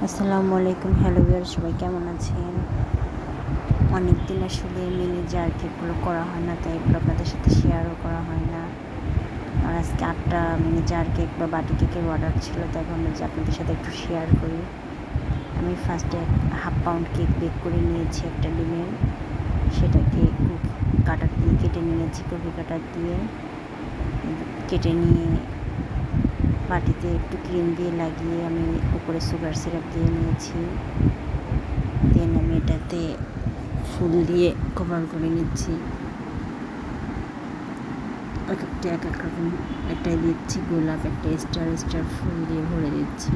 আসসালামু আলাইকুম। Hello viewer, সবাই কেমন আছেন? অনেক দিন আসলে মিনি জার কেকগুলো করা হয় না, তাই এগুলো আপনাদের সাথে শেয়ারও করা হয় না। আর আজকে 8টা মিনি জার কেক বা বাটি কেকের অর্ডার ছিল, তাই ভাবলাম যে আপনাদের সাথে একটু শেয়ার করি। আমি ফার্স্টে 1/2 পাউন্ড কেক বেক করে নিয়েছি একটা ডিমের, সেটাকে কাটার দিয়ে কেটে নিয়েছি, কুকি কাটার দিয়ে কেটে নিয়ে বাটিতে একটু ক্রিম দিয়ে লাগিয়ে আমি উপরে সুগার সিরাপ দিয়ে নিয়েছি। দেন আমি এটাতে ফুল দিয়ে কভার করে নিচ্ছি। এক এক রকম, একটাই দিচ্ছি গোলাপ, একটা স্টার ফুল দিয়ে ভরে দিচ্ছি।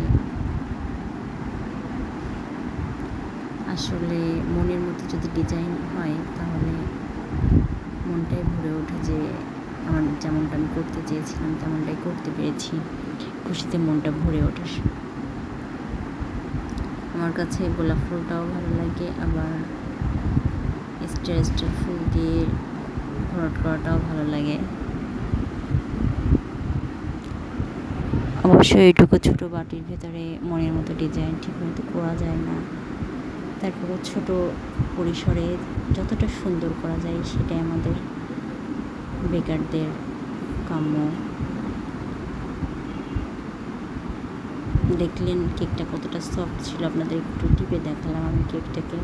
আসলে মনের মতো যদি ডিজাইন হয় তাহলে মনটাই ভরে ওঠে যে আমার যেমনটা আমি করতে চেয়েছিলাম তেমনটাই করতে পেরেছি। খুশিতে মনটা ভরে ওঠে। আমার কাছে গোলাপ ফুলটাও ভালো লাগে, আবার স্টার ফুল দিয়ে ভরাট করাটাও ভালো লাগে। অবশ্যই এইটুকু ছোটো বাটির ভেতরে মনের মতো ডিজাইন ঠিকমতো করা যায় না, তারপরে ছোট পরিসরে যতটা সুন্দর করা যায় সেটাই আমাদের বেকারদের কাম্য। দেখলেন কেকটা কতটা সফট ছিল, আপনাদের একটু টিপে দেখালাম আমি কেকটাকে।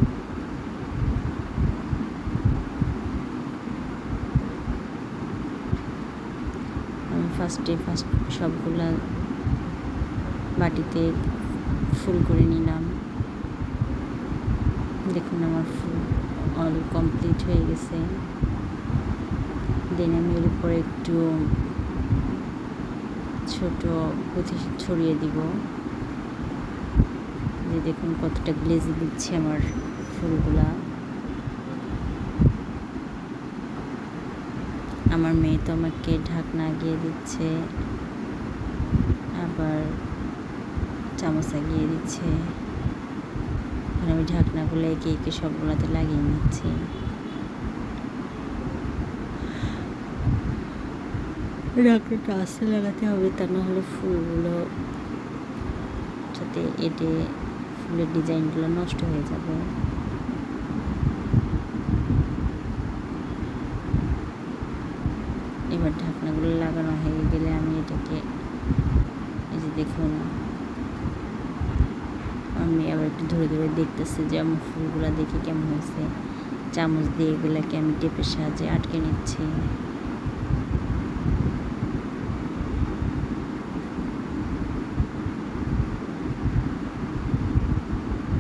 আমি ফার্স্ট সবগুলা বাটিতে ফুল করে নিলাম। দেখুন আমার ফুল অল কমপ্লিট হয়ে গেছে। দেন আমি এর উপরে একটু ছোট পুঁথি ছড়িয়ে দিব। যে দেখুন কতটা গ্লেজি দিচ্ছে আমার ফুলগুলা। আমার মেয়ে তো আমাকে ঢাকনা আগিয়ে দিচ্ছে, আবার চামচ আগিয়ে দিচ্ছে। আমি ঢাকনাগুলো একে একে সবগুলোতে লাগিয়ে নিচ্ছি। ঢাকনাটা আস্তে লাগাতে হবে, তা না হলে ফুলগুলো যাতে এটে ফুলের ডিজাইনগুলো নষ্ট হয়ে যাবে। এবার ঢাকনাগুলো লাগানো হয়ে গেলে আমি এটাকে, এই যে দেখুন আমি আবার একটু ধরে ধরে দেখতেছি যে আমার ফুলগুলো দেখে কেমন হয়েছে। চামচ দিয়ে এগুলোকে আমি টেপের সাহায্যে আটকে নিচ্ছি।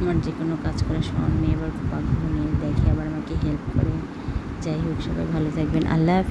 আমার যে কোনো কাজ করার সময় মেয়ে আবার খুব আগ্রহ নিয়ে দেখে, আবার আমাকে হেল্প করে। যাই হোক, সবাই ভালো থাকবেন। আল্লাহ।